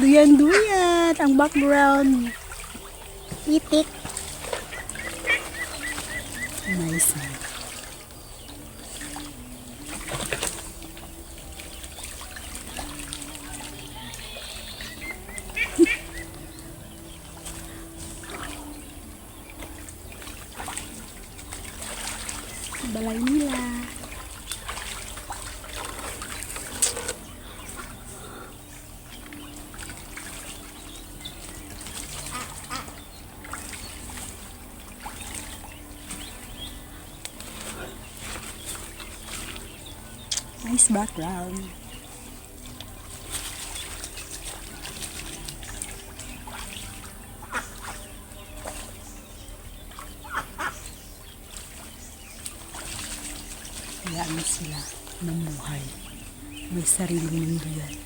Duyan-duyan ang background. Itik. Nice. Balay nila. Nice background. Hayaan mo sila mamuhay. May sariling mundo yan.